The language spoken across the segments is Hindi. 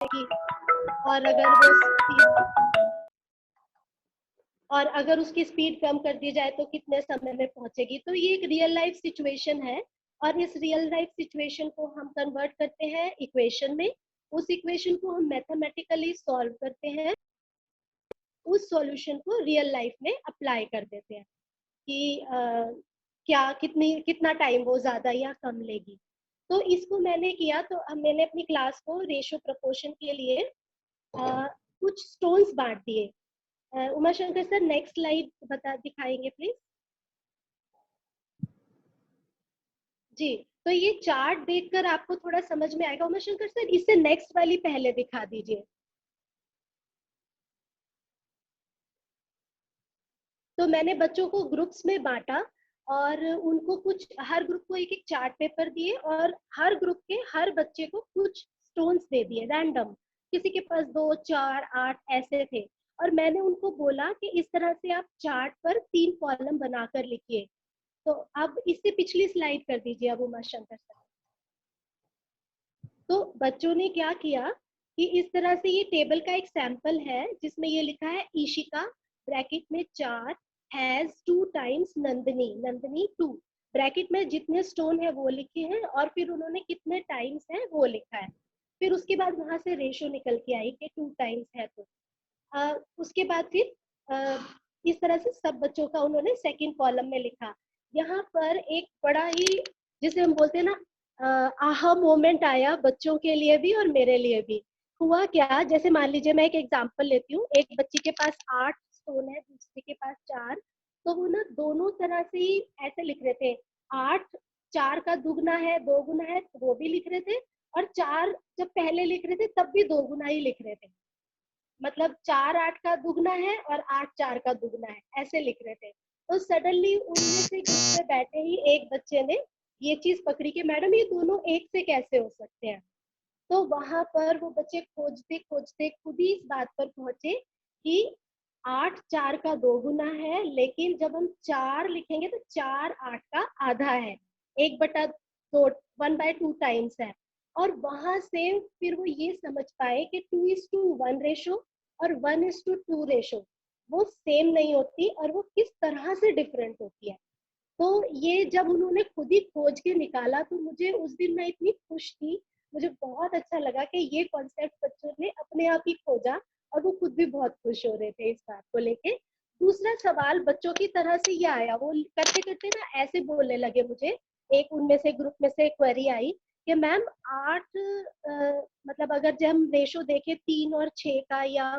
पहुंचेगी, और अगर वो और अगर उसकी स्पीड कम कर दी जाए तो कितने समय में पहुंचेगी। तो ये एक रियल लाइफ सिचुएशन है, और इस रियल लाइफ सिचुएशन को हम कन्वर्ट करते हैं इक्वेशन में। उस इक्वेशन को हम मैथमेटिकली सॉल्व करते हैं, उस सॉल्यूशन को रियल लाइफ में अप्लाई कर देते हैं कि क्या कितना टाइम वो ज्यादा या कम लेगी। तो इसको मैंने किया, तो मैंने अपनी क्लास को रेशियो प्रपोर्शन के लिए कुछ स्टोन्स बांट दिए। उमाशंकर सर नेक्स्ट स्लाइड दिखाएंगे प्लीज। जी, तो ये चार्ट देखकर आपको थोड़ा समझ में आएगा। उमाशंकर सर इससे नेक्स्ट वाली पहले दिखा दीजिए। तो मैंने बच्चों को ग्रुप्स में बांटा, और उनको हर ग्रुप को एक एक चार्ट पेपर दिए, और हर ग्रुप के हर बच्चे को कुछ स्टोन्स दे दिए रैंडम। किसी के पास 2, 4, 8 ऐसे थे, और मैंने उनको बोला कि इस तरह से आप चार्ट पर 3 कॉलम बनाकर लिखिए। तो अब इससे पिछली स्लाइड कर दीजिए अब उमाशंकर सर। तो बच्चों ने क्या किया कि इस तरह से ये टेबल का एक सैंपल है जिसमें ये लिखा है ईशिका ब्रैकेट में 4 has 2 times Nandini, Nandini 2 bracket में जितने स्टोन है वो लिखे हैं, और फिर उन्होंने कितने टाइम्स है वो लिखा है। फिर उसके बाद वहां से रेशो निकल के आई कि 2 टाइम्स है। तो उसके बाद फिर इस तरह से सब बच्चों का उन्होंने सेकंड कॉलम में लिखा। यहाँ पर एक बड़ा ही, जिसे हम बोलते हैं ना, आहा मोमेंट आया बच्चों के लिए भी और मेरे लिए भी। हुआ क्या, जैसे मान लीजिए मैं एक एग्जांपल लेती हूँ, एक बच्ची के पास 8 स्टोन है, दूसरे के पास 4। तो वो ना दोनों तरह से ही ऐसे लिख रहे थे। 8 4 का दुगना है, 2 गुना है, वो भी लिख रहे थे, और 4 जब पहले लिख रहे थे तब भी 2 गुना ही लिख रहे थे। मतलब 4 8 का दुगना है और 8 4 का दुगना है, ऐसे लिख रहे थे। तो सडनली उनमें से ग्रुप में बैठे ही एक बच्चे ने ये चीज पकड़ी कि मैडम ये दोनों एक से कैसे हो सकते हैं। तो वहां पर वो बच्चे खोजते खोजते खुद ही इस बात पर पहुंचे कि 8 4 का 2 गुना है, लेकिन जब हम 4 लिखेंगे तो 4 8 का आधा है, 1/2, 1/2 टाइम्स है। और वहां से फिर वो ये समझ पाए कि 2:1 रेशो और 1:2 रेशो वो सेम नहीं होती, और वो किस तरह से डिफरेंट होती है। तो ये जब उन्होंने खुद ही खोज के निकाला, तो मुझे उस दिन मैं इतनी खुश थी, मुझे बहुत अच्छा लगा कि ये कॉन्सेप्ट बच्चों ने अपने आप ही खोजा, और वो खुद भी बहुत खुश हो रहे थे इस बात को लेके। दूसरा सवाल बच्चों की तरह से ये आया, वो करते करते ना ऐसे बोलने लगे मुझे। एक उनमें से ग्रुप में से क्वेरी आई कि मैम 8 मतलब अगर जब हम रेशो देखें 3 और 6 का, या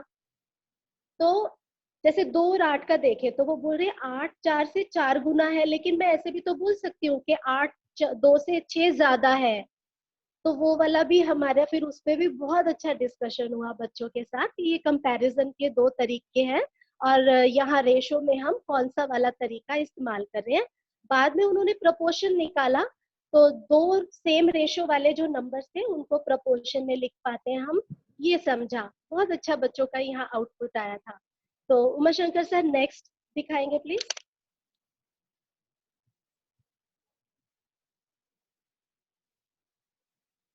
तो जैसे 2 और 8 का देखें, तो वो बोल रहे 8 4 से 4 गुना है, लेकिन मैं ऐसे भी तो बोल सकती हूँ कि 8 2 से 6 ज्यादा है। तो वो वाला भी हमारे फिर उस पे भी बहुत अच्छा डिस्कशन हुआ बच्चों के साथ। ये कंपैरिजन के 2 तरीके हैं, और यहाँ रेशो में हम कौन सा वाला तरीका इस्तेमाल कर रहे हैं। बाद में उन्होंने प्रपोर्शन निकाला, तो 2 सेम रेशो वाले जो नंबर्स थे उनको प्रपोर्शन में लिख पाते हैं हम, ये समझा। बहुत अच्छा बच्चों का यहाँ आउटपुट आया था। तो उमाशंकर सर नेक्स्ट दिखाएंगे प्लीज।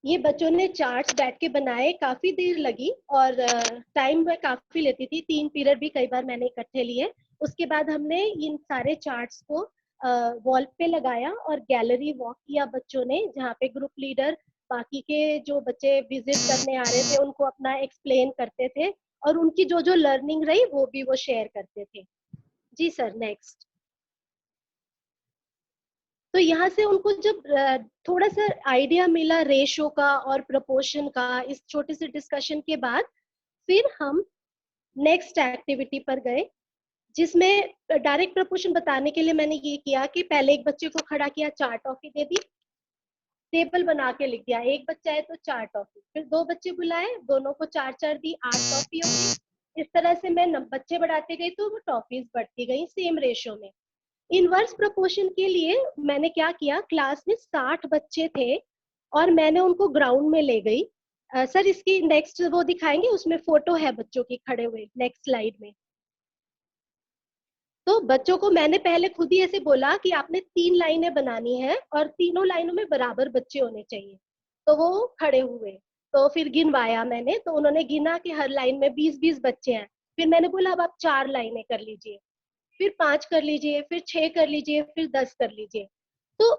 ये बच्चों ने चार्ट्स बैठ के बनाए, काफी देर लगी, और टाइम में काफी लेती थी, 3 पीरियड भी कई बार मैंने इकट्ठे लिए। उसके बाद हमने इन सारे चार्ट्स को वॉल पे लगाया और गैलरी वॉक किया बच्चों ने, जहाँ पे ग्रुप लीडर बाकी के जो बच्चे विजिट करने आ रहे थे उनको अपना एक्सप्लेन करते थे, और उनकी जो जो लर्निंग रही वो भी वो शेयर करते थे। जी सर नेक्स्ट। तो यहाँ से उनको जब थोड़ा सा आइडिया मिला रेशो का और प्रपोर्शन का, इस छोटे से डिस्कशन के बाद फिर हम नेक्स्ट एक्टिविटी पर गए, जिसमें डायरेक्ट प्रपोर्शन बताने के लिए मैंने ये किया कि पहले एक बच्चे को खड़ा किया, 4 टॉफी दे दी, टेबल बना के लिख दिया, एक बच्चा है तो 4 टॉफी। फिर 2 बच्चे बुलाए, दोनों को 4 4 दी, 8 टॉफी हो गई। इस तरह से मैं बच्चे बढ़ाते गई तो वो टॉफीज बढ़ती गई सेम रेशो में। इनवर्स प्रोपोर्शन के लिए मैंने क्या किया, क्लास में 60 बच्चे थे और मैंने उनको ग्राउंड में ले गई। सर इसकी नेक्स्ट वो दिखाएंगे, उसमें फोटो है बच्चों की खड़े हुए नेक्स्ट स्लाइड में। तो बच्चों को मैंने पहले खुद ही ऐसे बोला कि आपने 3 लाइनें बनानी है और तीनों लाइनों में बराबर बच्चे होने चाहिए। तो वो खड़े हुए, तो फिर गिनवाया मैंने, तो उन्होंने गिना कि हर लाइन में 20-20 बच्चे हैं। फिर मैंने बोला अब आप 4 लाइनें कर लीजिए, फिर 5 कर लीजिए, फिर 6 कर लीजिए, फिर 10 कर लीजिए। तो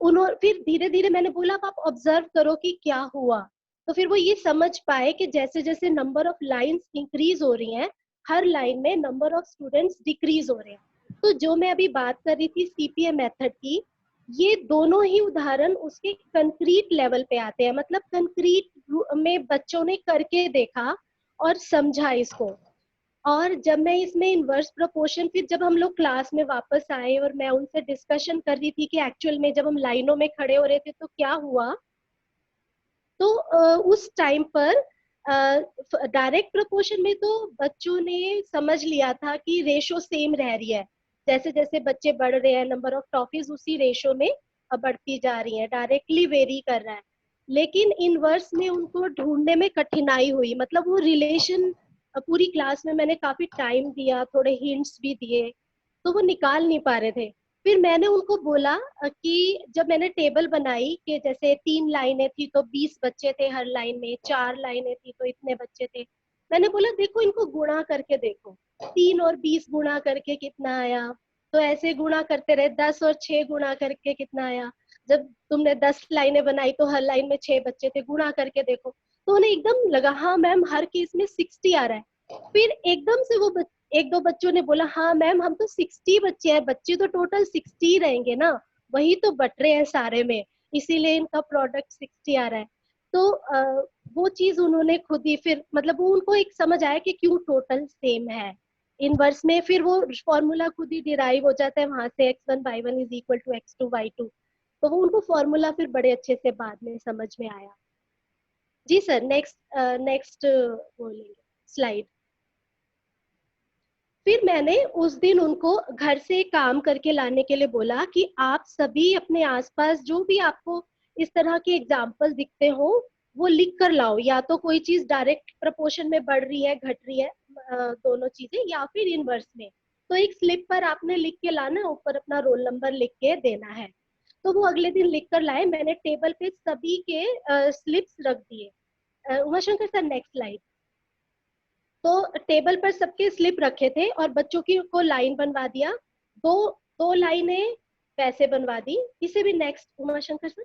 उन्होंने फिर धीरे धीरे मैंने बोला अब आप ऑब्जर्व करो कि क्या हुआ। तो फिर वो ये समझ पाए कि जैसे जैसे नंबर ऑफ लाइंस इंक्रीज हो रही हैं, हर लाइन में नंबर ऑफ स्टूडेंट्स डिक्रीज हो रहे हैं। तो जो मैं अभी बात कर रही थी सीपीए मेथड की, ये दोनों ही उदाहरण उसके कंक्रीट लेवल पे आते हैं, मतलब कंक्रीट में बच्चों ने करके देखा और समझा इसको। और जब मैं इसमें इनवर्स प्रोपोर्शन, फिर जब हम लोग क्लास में वापस आए और मैं उनसे डिस्कशन कर रही थी कि एक्चुअल में जब हम लाइनों में खड़े हो रहे थे तो क्या हुआ, तो उस टाइम पर डायरेक्ट प्रोपोर्शन में तो बच्चों ने समझ लिया था कि रेशो सेम रह रही है। जैसे जैसे बच्चे बढ़ रहे हैं, नंबर ऑफ टॉफीज उसी रेशो में बढ़ती जा रही है, डायरेक्टली वेरी कर रहा है। लेकिन इनवर्स में उनको ढूंढने में कठिनाई हुई, मतलब वो रिलेशन पूरी क्लास में मैंने काफी टाइम दिया, थोड़े हिंट्स भी दिए, तो वो निकाल नहीं पा रहे थे। फिर मैंने उनको बोला कि जब मैंने टेबल बनाई कि जैसे 3 लाइनें थी तो 20 बच्चे थे हर लाइन में, 4 लाइनें थी तो इतने बच्चे थे, मैंने बोला देखो इनको गुणा करके देखो, 3 और 20 गुणा करके कितना आया। तो ऐसे गुणा करते रहे, 10 और 6 गुणा करके कितना आया। जब तुमने 10 लाइनें बनाई तो हर लाइन में 6 बच्चे थे, गुणा करके देखो। तो उन्हें एकदम लगा हाँ मैम हर केस में 60 आ रहा है। फिर एकदम से वो एक दो बच्चों ने बोला हाँ मैम हम तो 60 बच्चे हैं, बच्चे तो टोटल 60 रहेंगे ना, वही तो बट रहे हैं सारे में, इसीलिए इनका प्रोडक्ट 60 आ रहा है। तो वो चीज उन्होंने खुद ही फिर मतलब वो उनको एक समझ आया कि क्यों टोटल सेम है। इनवर्स में फिर वो फॉर्मूला खुद ही डिराइव हो जाता है वहां से, x1 y1 is equal to x2 y2। तो वो उनको फॉर्मूला फिर बड़े अच्छे से बाद में समझ में आया। जी सर, नेक्स्ट नेक्स्ट बोलेंगे स्लाइड। फिर मैंने उस दिन उनको घर से काम करके लाने के लिए बोला कि आप सभी अपने आसपास जो भी आपको इस तरह के एग्जाम्पल दिखते हो वो लिख कर लाओ, या तो कोई चीज डायरेक्ट प्रपोर्शन में बढ़ रही है घट रही है, दोनों चीजें, या फिर इनवर्स में। तो एक स्लिप पर आपने लिख के लाना, ऊपर अपना रोल नंबर लिख के देना है। तो वो अगले दिन लिख कर लाए, मैंने टेबल पे सभी के स्लिप्स रख दिए। Umashankar sir next slide. तो टेबल पर सबके स्लिप रखे थे और बच्चों की को लाइन बनवा दिया, दो दो लाइनें वैसे बनवा दी। इसे भी नेक्स्ट उमाशंकर सर।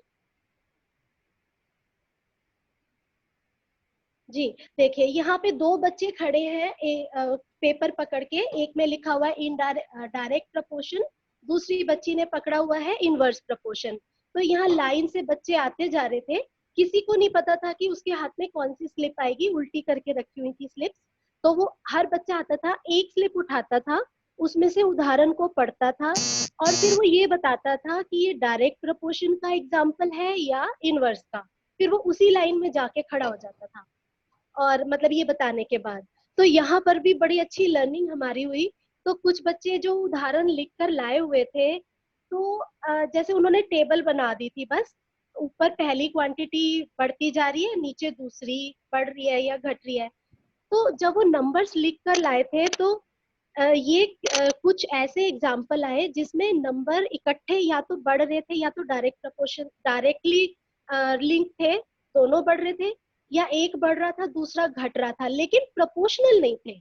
जी देखिए यहाँ पे दो बच्चे खड़े हैं, पेपर पकड़ के, एक में लिखा हुआ है इन डायरेक्ट प्रपोर्शन, दूसरी बच्ची ने पकड़ा हुआ है इनवर्स प्रपोर्शन। तो यहाँ लाइन से बच्चे आते जा रहे थे, किसी को नहीं पता था कि उसके हाथ में कौन सी स्लिप आएगी, उल्टी करके रखी हुई थी स्लिप। तो वो हर बच्चा आता था, एक स्लिप उठाता था, उसमें से उदाहरण को पढ़ता था और फिर वो ये बताता था कि ये डायरेक्ट प्रपोर्शन का एग्जाम्पल है या इनवर्स का। फिर वो उसी लाइन में जाके खड़ा हो जाता था और मतलब ये बताने के बाद। तो यहाँ पर भी बड़ी अच्छी लर्निंग हमारी हुई। तो कुछ बच्चे जो उदाहरण लिख कर लाए हुए थे, तो जैसे उन्होंने टेबल बना दी थी, बस ऊपर पहली क्वांटिटी बढ़ती जा रही है, नीचे दूसरी बढ़ रही है या घट रही है। तो जब वो नंबर्स लिख कर लाए थे तो ये कुछ ऐसे एग्जाम्पल आए जिसमें नंबर इकट्ठे या तो बढ़ रहे थे या तो डायरेक्ट प्रपोर्शन डायरेक्टली लिंक थे, दोनों बढ़ रहे थे, या एक बढ़ रहा था दूसरा घट रहा था, लेकिन प्रोपोर्शनल नहीं थे।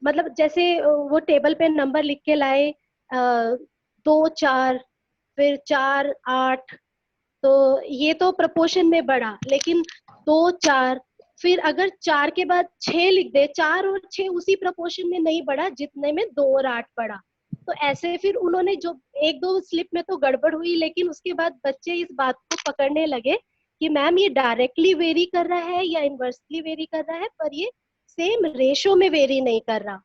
मतलब जैसे वो टेबल पे नंबर लिख के लाए, 2 4, फिर 4 8, तो ये तो प्रपोर्शन में बढ़ा, लेकिन 2 4, फिर अगर 4 के बाद 6 लिख दे, 4 और 6 उसी प्रपोर्शन में नहीं बढ़ा जितने में 2 और 8 बढ़ा। तो ऐसे फिर उन्होंने जो एक दो स्लिप में तो गड़बड़ हुई, लेकिन उसके बाद बच्चे इस बात को पकड़ने लगे कि मैम ये डायरेक्टली वेरी कर रहा है या इनवर्सली वेरी कर रहा है, पर ये सेम रेशो में वेरी नहीं कर रहा।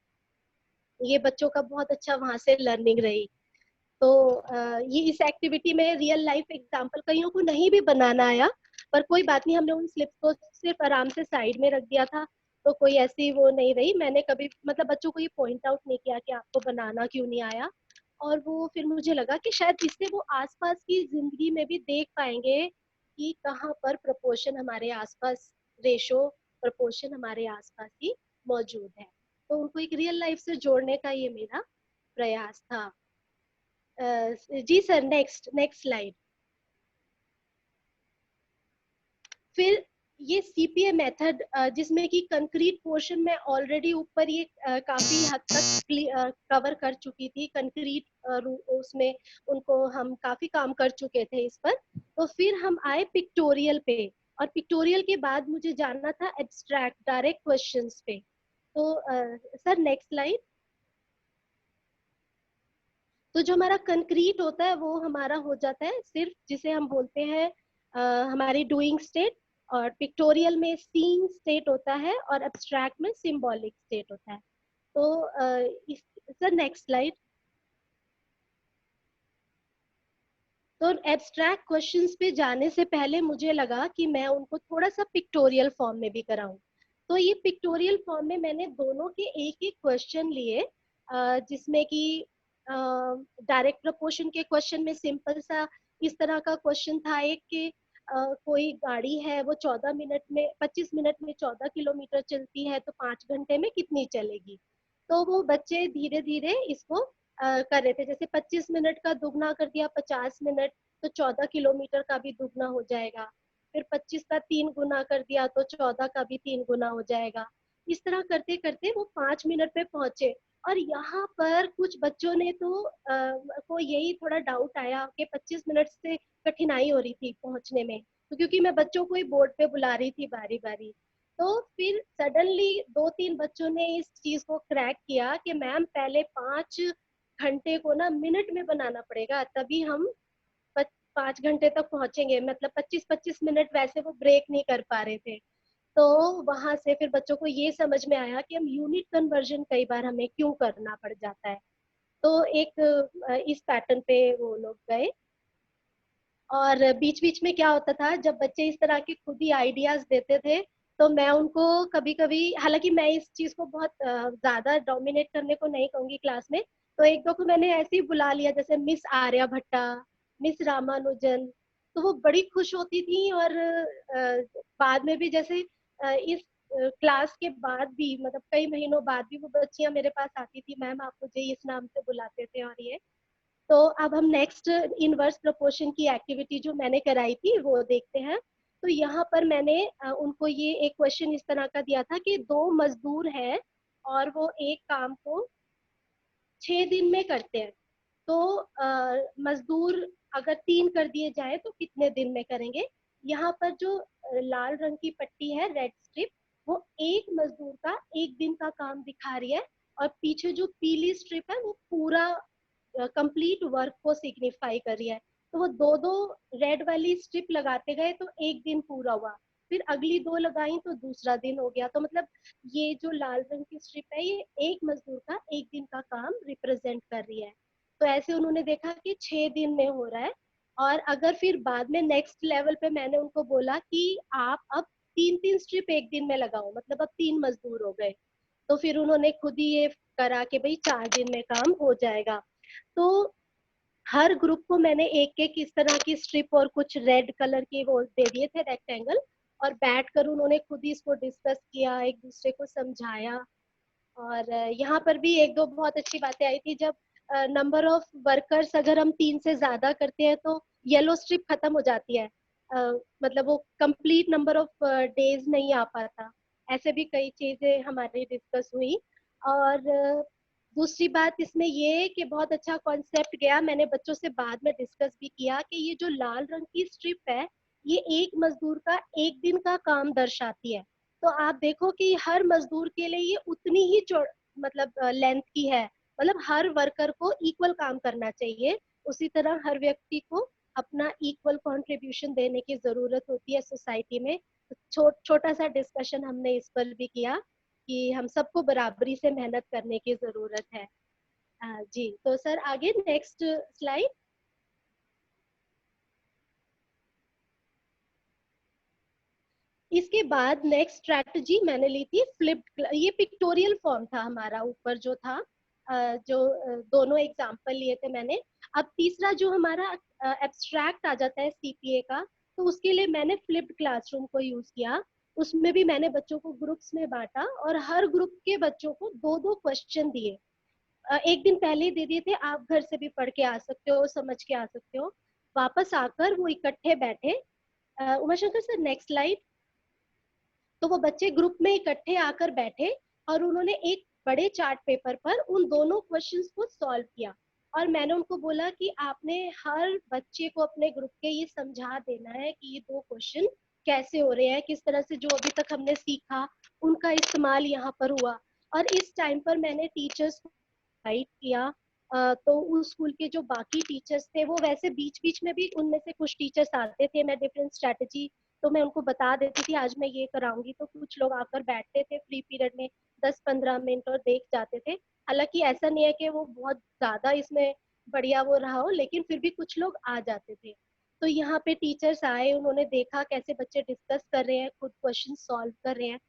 ये बच्चों का बहुत अच्छा वहां से लर्निंग रही। तो ये इस एक्टिविटी में रियल लाइफ एग्जांपल कईयों को नहीं भी बनाना आया, पर कोई बात नहीं, हमने उन स्लिप्स को सिर्फ आराम से साइड में रख दिया था। तो कोई ऐसी वो नहीं रही, मैंने कभी मतलब बच्चों को ये पॉइंट आउट नहीं किया कि आपको बनाना क्यों नहीं आया। और वो फिर मुझे लगा कि शायद इससे वो आसपास की जिंदगी में भी देख पाएंगे कि कहाँ पर प्रपोर्शन हमारे आसपास, रेशो प्रपोर्शन हमारे आसपास ही मौजूद है। तो उनको एक रियल लाइफ से जोड़ने का ये मेरा प्रयास था। जी सर, नेक्स्ट नेक्स्ट स्लाइड। फिर ये सीपीए मेथड जिसमें कि कंक्रीट पोर्शन में ऑलरेडी ऊपर ये काफी हद तक कवर कर चुकी थी कंक्रीट उसमें उनको हम काफी काम कर चुके थे इस पर। तो फिर हम आए पिक्टोरियल पे, और पिक्टोरियल के बाद मुझे जानना था एब्स्ट्रैक्ट डायरेक्ट क्वेश्चंस पे। तो सर नेक्स्ट स्लाइड। तो जो हमारा कंक्रीट होता है वो हमारा हो जाता है सिर्फ जिसे हम बोलते हैं हमारी डूइंग स्टेट, और पिक्टोरियल में सीइंग स्टेट होता है, और एब्स्ट्रैक्ट में सिंबॉलिक स्टेट होता है। तो सर नेक्स्ट स्लाइड। तो एब्स्ट्रैक्ट क्वेश्चंस पे जाने से पहले मुझे लगा कि मैं उनको थोड़ा सा पिक्टोरियल फॉर्म में भी कराऊं। तो ये पिक्टोरियल फॉर्म में मैंने दोनों के एक एक क्वेश्चन लिए, जिसमें कि डायरेक्ट प्रपोर्शन के क्वेश्चन में सिंपल सा इस तरह का क्वेश्चन था एक कि कोई गाड़ी है वो 25 मिनट में 14 किलोमीटर चलती है, तो 5 घंटे में कितनी चलेगी। तो वो बच्चे धीरे धीरे इसको कर रहे थे, जैसे 25 मिनट का दुगना कर दिया 50 मिनट, तो 14 किलोमीटर का भी दुगना हो जाएगा। फिर 25 का 3 गुना कर दिया तो 14 का भी 3 गुना हो जाएगा। इस तरह करते करते वो 5 मिनट पे पहुंचे। और यहाँ पर कुछ बच्चों ने तो को यही थोड़ा डाउट आया कि 25 मिनट से कठिनाई हो रही थी पहुंचने में, तो क्योंकि मैं बच्चों को ही बोर्ड पे बुला रही थी बारी बारी। तो फिर सडनली 2-3 बच्चों ने इस चीज को क्रैक किया कि मैम पहले 5 घंटे को ना मिनट में बनाना पड़ेगा, तभी हम 5 घंटे तक पहुंचेंगे। मतलब 25-25 मिनट वैसे वो ब्रेक नहीं कर पा रहे थे। तो वहां से फिर बच्चों को ये समझ में आया कि हम यूनिट कन्वर्जन कई बार हमें क्यों करना पड़ जाता है। तो एक इस पैटर्न पे वो लोग गए। और बीच बीच में क्या होता था, जब बच्चे इस तरह के खुद ही आइडियाज देते थे, तो मैं उनको कभी कभी, हालांकि मैं इस चीज को बहुत ज्यादा डोमिनेट करने को नहीं कहूंगी क्लास में, तो एक दो को मैंने ऐसे ही बुला लिया, जैसे मिस आर्या भट्टा, मिस रामानुजन। तो वो बड़ी खुश होती थी। और बाद में भी जैसे इस क्लास के बाद भी, मतलब कई महीनों बाद भी वो बच्चियां मेरे पास आती थी, मैम आप मुझे इस नाम से बुलाते थे और ये। तो अब हम नेक्स्ट इनवर्स प्रोपोर्शन की एक्टिविटी जो मैंने कराई थी वो देखते हैं। तो यहाँ पर मैंने उनको ये एक क्वेश्चन इस तरह का दिया था कि दो मजदूर है और वो एक काम को 6 दिन में करते हैं। तो मजदूर अगर 3 कर दिए जाए तो कितने दिन में करेंगे। यहाँ पर जो लाल रंग की पट्टी है, रेड स्ट्रिप, वो एक मजदूर का 1 दिन का काम दिखा रही है, और पीछे जो पीली स्ट्रिप है वो पूरा कंप्लीट वर्क को सिग्निफाई कर रही है। तो वो दो दो रेड वाली स्ट्रिप लगाते गए तो 1 दिन पूरा हुआ, फिर अगली 2 लगाई तो दूसरा दिन हो गया। तो मतलब ये जो लाल रंग की स्ट्रिप है ये एक मजदूर का 1 दिन का काम रिप्रेजेंट कर रही है। तो ऐसे उन्होंने देखा कि 6 दिन में हो रहा है। और अगर फिर बाद में नेक्स्ट लेवल पे मैंने उनको बोला कि आप अब 3-3 स्ट्रिप 1 दिन में लगाओ, मतलब अब 3 मजदूर हो गए, तो फिर उन्होंने खुद ही ये करा कि भाई 4 दिन में काम हो जाएगा। तो हर ग्रुप को मैंने एक एक इस तरह की स्ट्रिप और कुछ रेड कलर के वो दे दिए थे रेक्टेंगल, और बैठ कर उन्होंने खुद ही इसको डिस्कस किया, एक दूसरे को समझाया। और यहाँ पर भी एक दो बहुत अच्छी बातें आई थी, जब नंबर ऑफ वर्कर्स अगर हम 3 से ज्यादा करते हैं तो येलो स्ट्रिप खत्म हो जाती है, मतलब वो कंप्लीट नंबर ऑफ डेज नहीं आ पाता। ऐसे भी कई चीजें हमारी डिस्कस हुई। और दूसरी बात इसमें ये कि बहुत अच्छा कॉन्सेप्ट गया, मैंने बच्चों से बाद में डिस्कस भी किया कि ये जो लाल रंग की स्ट्रिप है ये एक मजदूर का 1 दिन का काम दर्शाती है। तो आप देखो कि हर मजदूर के लिए ये उतनी ही मतलब लेंथ की है, मतलब हर वर्कर को इक्वल काम करना चाहिए। उसी तरह हर व्यक्ति को अपना इक्वल कंट्रीब्यूशन देने की जरूरत होती है सोसाइटी में। छोटा सा डिस्कशन हमने इस पर भी किया कि हम सबको बराबरी से मेहनत करने की जरूरत है। जी तो सर आगे नेक्स्ट स्लाइड। इसके बाद नेक्स्ट स्ट्रैटेजी मैंने ली थी फ्लिप्ड। ये पिक्टोरियल फॉर्म था हमारा, ऊपर जो था जो दोनों एग्जांपल लिए थे मैंने। अब तीसरा जो हमारा एब्स्ट्रैक्ट आ जाता है सीपीए का, तो उसके लिए मैंने फ्लिप्ड क्लासरूम को यूज किया। उसमें भी मैंने बच्चों को ग्रुप्स में बांटा और हर ग्रुप के बच्चों को दो दो क्वेश्चन दिए। एक दिन पहले ही दे दिए थे, आप घर से भी पढ़ के आ सकते हो, समझ के आ सकते हो। वापस आकर वो इकट्ठे बैठे। Uma Shankar sir next slide. तो वो बच्चे ग्रुप में इकट्ठे आकर बैठे और उन्होंने एक बड़े चार्ट पेपर पर उन दोनों क्वेश्चंस को सॉल्व किया। और मैंने उनको बोला कि आपने हर बच्चे को अपने ग्रुप के ये समझा देना है कि ये दो क्वेश्चन कैसे हो रहे हैं, किस तरह से जो अभी तक हमने सीखा उनका इस्तेमाल यहाँ पर हुआ। और इस टाइम पर मैंने टीचर्स को गाइड किया। तो उस स्कूल के जो बाकी टीचर्स थे वो वैसे बीच बीच में भी उनमें से कुछ टीचर्स आते थे, मैं डिफरेंट स्ट्रेटजी तो मैं उनको बता देती थी आज मैं ये कराऊंगी, तो कुछ लोग आकर बैठते थे फ्री पीरियड में 10-15 मिनट और देख जाते थे। हालांकि ऐसा नहीं है कि वो बहुत ज्यादा इसमें बढ़िया वो रहा हो, लेकिन फिर भी कुछ लोग आ जाते थे। तो यहाँ पे टीचर्स आए, उन्होंने देखा कैसे बच्चे डिस्कस कर रहे हैं, खुद क्वेश्चन सॉल्व कर रहे हैं।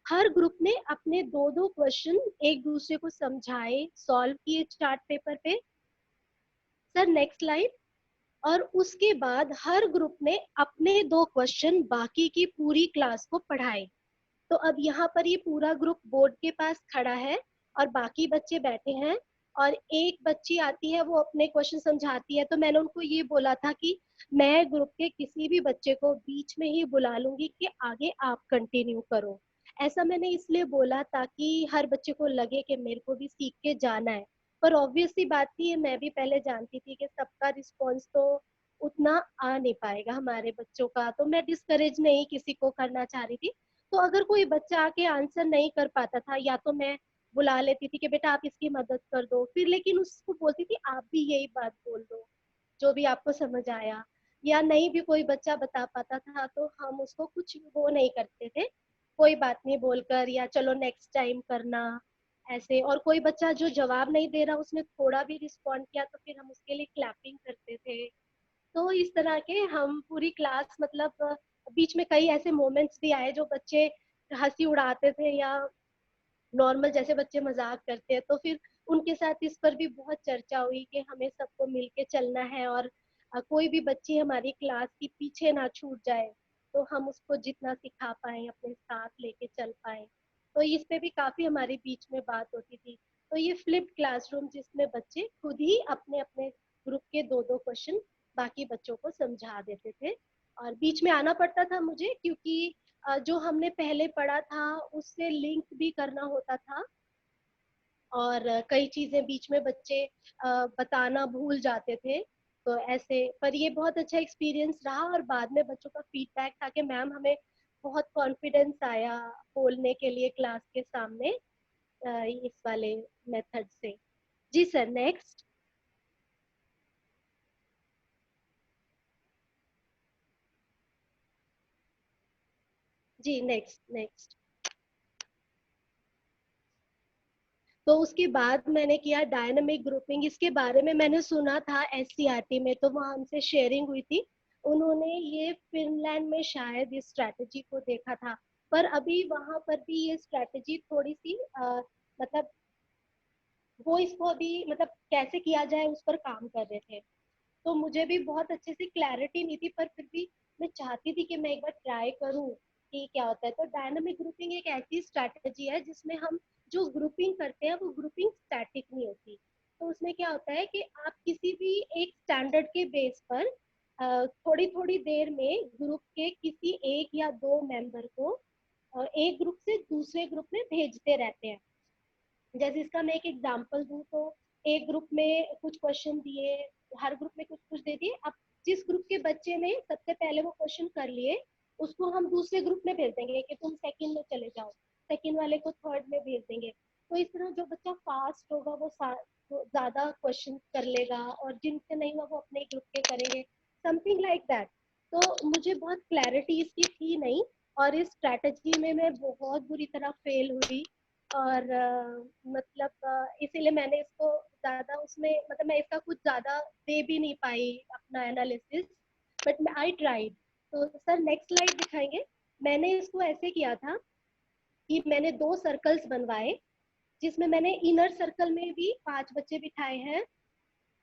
हर ग्रुप ने अपने दो दो क्वेश्चन एक दूसरे को समझाए, सॉल्व किए चार्ट पेपर पे। Sir next slide. और उसके बाद हर ग्रुप ने अपने दो क्वेश्चन बाकी की पूरी क्लास को पढ़ाए। तो अब यहाँ पर ये पूरा ग्रुप बोर्ड के पास खड़ा है और बाकी बच्चे बैठे हैं, और एक बच्ची आती है वो अपने क्वेश्चन समझाती है। तो मैंने उनको ये बोला था कि मैं ग्रुप के किसी भी बच्चे को बीच में ही बुला लूंगी कि आगे आप कंटिन्यू करो। ऐसा मैंने इसलिए बोला ताकि हर बच्चे को लगे कि मेरे को भी सीख के जाना है। पर ऑब्वियसली बात थी, ये मैं भी पहले जानती थी कि सबका रिस्पॉन्स तो उतना आ नहीं पाएगा हमारे बच्चों का, तो मैं डिस्करेज नहीं किसी को करना चाह रही थी। तो अगर कोई बच्चा आके आंसर नहीं कर पाता था, या तो मैं बुला लेती थी कि बेटा आप इसकी मदद कर दो, फिर लेकिन उसको बोलती थी आप भी यही बात बोल दो जो भी आपको समझ आया। या नहीं भी कोई बच्चा बता पाता था तो हम उसको कुछ वो नहीं करते थे, कोई बात नहीं बोलकर, या चलो नेक्स्ट टाइम करना ऐसे। और कोई बच्चा जो जवाब नहीं दे रहा उसने थोड़ा भी रिस्पॉन्ड किया तो फिर हम उसके लिए क्लैपिंग करते थे। तो इस तरह के हम पूरी क्लास मतलब बीच में कई ऐसे मोमेंट्स भी आए जो बच्चे हंसी उड़ाते थे, या नॉर्मल जैसे बच्चे मजाक करते हैं, तो फिर उनके साथ इस पर भी बहुत चर्चा हुई कि हमें सबको मिलके चलना है, और कोई भी बच्ची हमारी क्लास की पीछे ना छूट जाए, तो हम उसको जितना सिखा पाए अपने साथ लेके चल पाए। तो इस पे भी काफी हमारे बीच में बात होती थी। तो ये फ्लिप्ड क्लासरूम जिसमें बच्चे खुद ही अपने अपने ग्रुप के दो दो क्वेश्चन बाकी बच्चों को समझा देते थे। और बीच में आना पड़ता था मुझे, क्योंकि जो हमने पहले पढ़ा था उससे लिंक भी करना होता था, और कई चीजें बीच में बच्चे बताना भूल जाते थे। तो ऐसे पर ये बहुत अच्छा एक्सपीरियंस रहा, और बाद में बच्चों का फीडबैक था कि मैम हमें बहुत कॉन्फिडेंस आया बोलने के लिए क्लास के सामने इस वाले मेथड से। जी सर नेक्स्ट। जी नेक्स्ट नेक्स्ट। तो उसके बाद मैंने किया डायनामिक ग्रुपिंग। इसके बारे में मैंने सुना था एससीईआरटी में, तो वहाँ हमसे शेयरिंग हुई थी। उन्होंने ये फिनलैंड में शायद इस स्ट्रैटेजी को देखा था, पर अभी वहां पर भी ये स्ट्रैटेजी थोड़ी सी मतलब वो इसको अभी मतलब कैसे किया जाए उस पर काम कर रहे थे। तो मुझे भी बहुत अच्छे से क्लैरिटी नहीं थी, पर फिर भी मैं चाहती थी कि मैं एक बार ट्राई करूं कि क्या होता है। तो डायनामिक ग्रुपिंग एक ऐसी स्ट्रैटेजी है जिसमें हम जो ग्रुपिंग करते हैं वो ग्रुपिंग स्टैटिक नहीं होती। तो उसमें क्या होता है कि आप किसी भी एक स्टैंडर्ड के बेस पर थोड़ी थोड़ी देर में ग्रुप के किसी एक या दो मेंबर को एक ग्रुप से दूसरे ग्रुप में भेजते रहते हैं। जैसे इसका मैं एक एग्जांपल दूं तो एक ग्रुप में कुछ क्वेश्चन दिए, हर ग्रुप में कुछ कुछ दे दिए। अब जिस ग्रुप के बच्चे ने सबसे पहले वो क्वेश्चन कर लिए उसको हम दूसरे ग्रुप में भेज देंगे कि तुम सेकंड में चले जाओ, सेकंड वाले को थर्ड में भेज देंगे। तो इस तरह जो बच्चा फास्ट होगा वो ज्यादा क्वेश्चन कर लेगा, और जिनसे नहीं हुआ वो अपने ग्रुप के करेंगे, समथिंग लाइक दैट। तो मुझे बहुत क्लैरिटी इसकी थी नहीं, और इस स्ट्रैटेजी में मैं बहुत बुरी तरह फेल हुई। और मतलब इसीलिए मैंने इसको ज्यादा उसमें मतलब मैं इसका कुछ ज्यादा दे भी नहीं पाई अपना एनालिसिस, बट आई ट्राइड। तो सर नेक्स्ट स्लाइड दिखाएंगे। मैंने इसको ऐसे किया था कि मैंने दो सर्कल्स बनवाए, जिसमें मैंने इनर सर्कल में भी 5 बच्चे बिठाए हैं,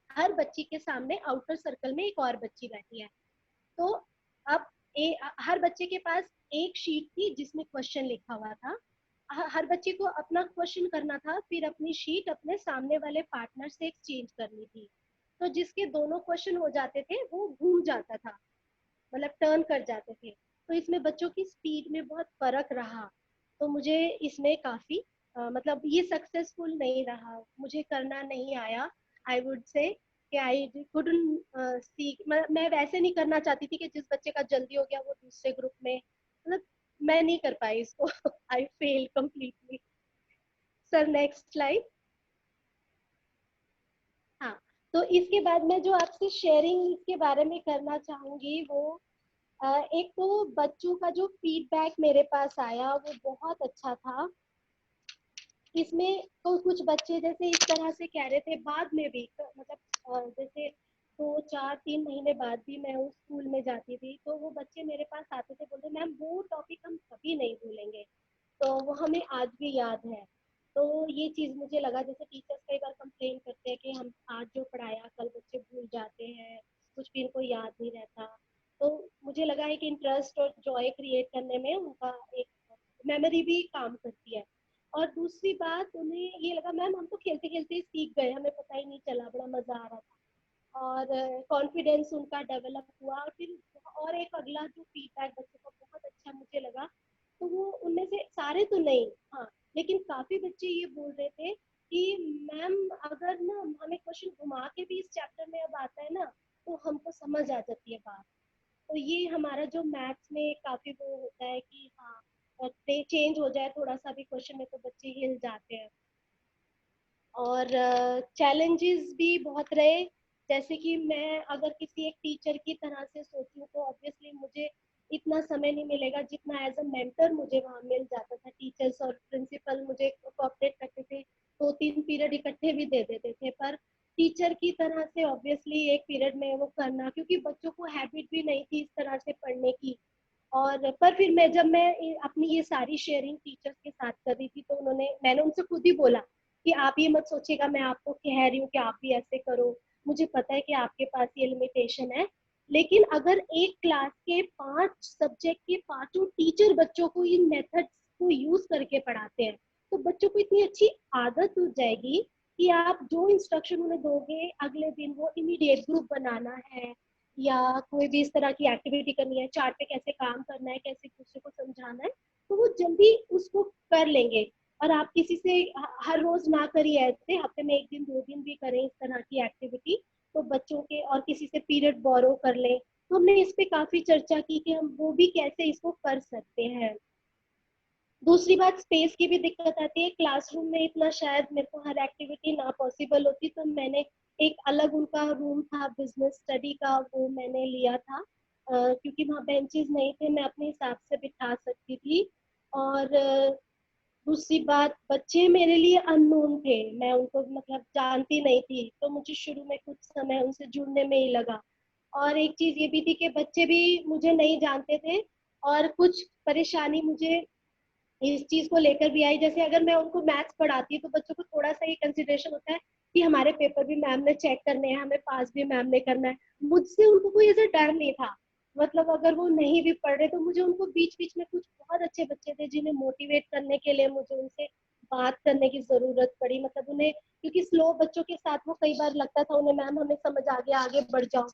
हर बच्ची के सामने आउटर सर्कल में एक और बच्ची बैठी है। तो अब हर बच्चे के पास एक शीट थी जिसमें क्वेश्चन लिखा हुआ था। हर बच्चे को अपना क्वेश्चन करना था, फिर अपनी शीट अपने सामने वाले पार्टनर से एक्सचेंज करनी थी। तो जिसके दोनों क्वेश्चन हो जाते थे वो घूम जाता था, मतलब टर्न कर जाते थे। तो इसमें बच्चों की स्पीड में बहुत फर्क रहा। तो मुझे इसमें काफी मतलब ये सक्सेसफुल नहीं रहा, मुझे करना नहीं आया। आई वुड से कि आई कुडंट सी, मैं वैसे नहीं करना चाहती थी कि जिस बच्चे का जल्दी हो गया वो दूसरे ग्रुप में, मतलब मैं नहीं कर पाई इसको। I fail completely. Sir next slide. हाँ, तो इसके बाद मैं जो आपसे शेयरिंग इसके बारे में करना चाहूंगी वो एक तो बच्चों का जो फीडबैक मेरे पास आया वो बहुत अच्छा था। इसमें तो कुछ बच्चे जैसे इस तरह से कह रहे थे, बाद में भी मतलब जैसे 2 4 3 महीने बाद भी मैं उस स्कूल में जाती थी तो वो बच्चे मेरे पास आते थे, बोलते मैम वो टॉपिक हम कभी नहीं भूलेंगे, तो वो हमें आज भी याद है। तो ये चीज मुझे लगा, जैसे टीचर्स कई बार कंप्लेन करते हैं कि हम आज जो पढ़ाया कल बच्चे भूल जाते हैं, कुछ भी इनको याद नहीं रहता। तो मुझे लगा है कि इंटरेस्ट और जॉय क्रिएट करने में उनका एक मेमोरी भी काम करती है। और दूसरी बात, उन्हें ये लगा मैम हम तो खेलते खेलते ही सीख गए, हमें पता ही नहीं चला, बड़ा मजा आ रहा था। और कॉन्फिडेंस उनका डेवलप हुआ। और फिर और एक अगला जो फीडबैक बच्चों का बहुत अच्छा मुझे लगा, तो वो उनमें से सारे तो नहीं, हाँ, लेकिन काफी बच्चे ये बोल रहे थे कि मैम अगर ना हमें क्वेश्चन घुमा के भी इस चैप्टर में अब आता है ना तो हमको समझ आ जाती है बात। तो ये हमारा जो मैथ्स में काफी वो होता है कि हाँ चेंज हो जाए थोड़ा सा भी क्वेश्चन में तो बच्चे हिल जाते हैं। और चैलेंजेस भी बहुत रहे, जैसे कि मैं अगर किसी एक टीचर की तरह से सोचूं तो ऑब्वियसली मुझे इतना समय नहीं मिलेगा जितना एज अ मेंटर मुझे वहां मिल जाता था। टीचर्स और प्रिंसिपल मुझे कोऑपरेट करते थे, 2 3 पीरियड इकट्ठे भी दे देते थे, पर टीचर की तरह से ऑब्वियसली एक पीरियड में वो करना, क्योंकि बच्चों को हैबिट भी नहीं थी इस तरह से पढ़ने की। और पर फिर मैं अपनी ये सारी शेयरिंग टीचर्स के साथ कर रही थी तो मैंने उनसे खुद ही बोला कि आप ये मत सोचिएगा मैं आपको कह रही हूँ कि आप भी ऐसे करो, मुझे पता है कि आपके पास ये लिमिटेशन है, लेकिन अगर एक क्लास के 5 सब्जेक्ट के पांचों टीचर बच्चों को इन मेथड्स को यूज करके पढ़ाते हैं तो बच्चों को इतनी अच्छी आदत हो जाएगी कि आप जो इंस्ट्रक्शन उन्हें दोगे अगले दिन वो इमीडिएट ग्रुप बनाना है या कोई भी इस तरह की एक्टिविटी करनी है, चार्ट पे कैसे काम करना है, कैसे दूसरे को समझाना है, तो वो जल्दी उसको कर लेंगे। और आप किसी से हर रोज ना करिए, ऐसे हफ्ते में 1 दिन 2 दिन भी करें इस तरह की एक्टिविटी, तो बच्चों के और किसी से पीरियड बोरो कर लें। तो हमने इस पे काफी चर्चा की कि हम वो भी कैसे इसको कर सकते हैं। दूसरी बात, स्पेस की भी दिक्कत आती है, क्लासरूम में इतना शायद मेरे को हर एक्टिविटी ना पॉसिबल होती, तो मैंने एक अलग उनका रूम था बिजनेस स्टडी का, वो मैंने लिया था क्योंकि वहाँ बेंचेस नहीं थे, मैं अपने हिसाब से बिठा सकती थी। और दूसरी बात, बच्चे मेरे लिए अननोन थे, मैं उनको मतलब जानती नहीं थी, तो मुझे शुरू में कुछ समय उनसे जुड़ने में ही लगा। और एक चीज ये भी थी कि बच्चे भी मुझे नहीं जानते थे और कुछ परेशानी मुझे इस चीज को लेकर भी आई, जैसे अगर मैं उनको मैथ्स पढ़ाती तो बच्चों को थोड़ा सा ये कंसिडरेशन होता है कि हमारे पेपर भी मैम ने चेक करने हैं, हमें पास भी मैम ने करना है। मुझसे उनको कोई ऐसा डर नहीं था, मतलब अगर वो नहीं भी पढ़ रहे तो मुझे उनको बीच बीच में, कुछ बहुत अच्छे बच्चे थे जिन्हें मोटिवेट करने के लिए मुझे उनसे बात करने की जरूरत पड़ी, मतलब उन्हें, क्योंकि स्लो बच्चों के साथ वो कई बार लगता था उन्हें मैम हमें समझ आ गया आगे बढ़ जाओ,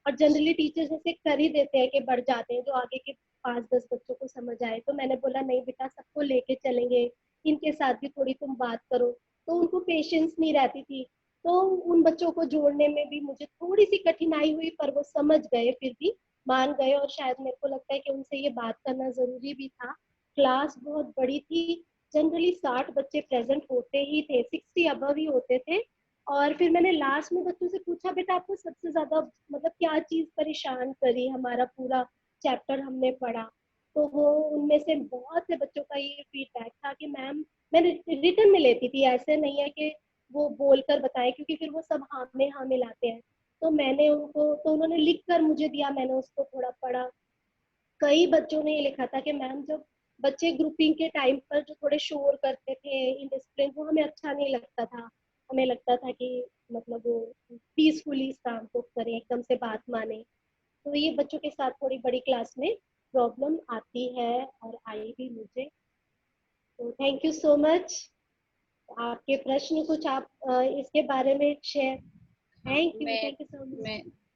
और जनरली टीचर्स ऐसे कर ही देते हैं कि बढ़ जाते हैं जो आगे के 5 10 बच्चों को समझ आए। तो मैंने बोला नहीं बेटा, सबको लेके चलेंगे, इनके साथ भी थोड़ी तुम बात करो। तो उनको पेशेंस नहीं रहती थी, तो उन बच्चों को जोड़ने में भी मुझे थोड़ी सी कठिनाई हुई, पर वो समझ गए, फिर भी मान गए। और शायद मेरे को लगता है कि उनसे ये बात करना जरूरी भी था। क्लास बहुत बड़ी थी, जनरली 60 बच्चे प्रेजेंट होते ही थे, 60 अबव ही होते थे। और फिर मैंने लास्ट में बच्चों से पूछा बेटा आपको सबसे ज्यादा मतलब क्या चीज परेशान करी, हमारा पूरा चैप्टर हमने पढ़ा। तो वो उनमें से बहुत से बच्चों का ये फीडबैक था कि मैम, मैंने रिटर्न में लेती थी, ऐसे नहीं है कि वो बोलकर बताए क्योंकि फिर वो सब हाँ में लाते हैं। तो मैंने उनको, तो उन्होंने लिख कर मुझे दिया, मैंने उसको थोड़ा पढ़ा। कई बच्चों ने ये लिखा था कि मैम जब बच्चे ग्रुपिंग के टाइम पर जो थोड़े शोर करते थे, इनडिसिप्लिन, वो हमें अच्छा नहीं लगता था। हमें लगता था कि मतलब वो पीसफुली इस काम को करें, एकदम से बात माने। तो ये बच्चों के साथ थोड़ी बड़ी क्लास में प्रॉब्लम आती है और आई भी मुझे। तो थैंक यू सो मच। आपके प्रश्न कुछ आप इसके बारे में शेयर। हाँ, थैंक यू सो मच।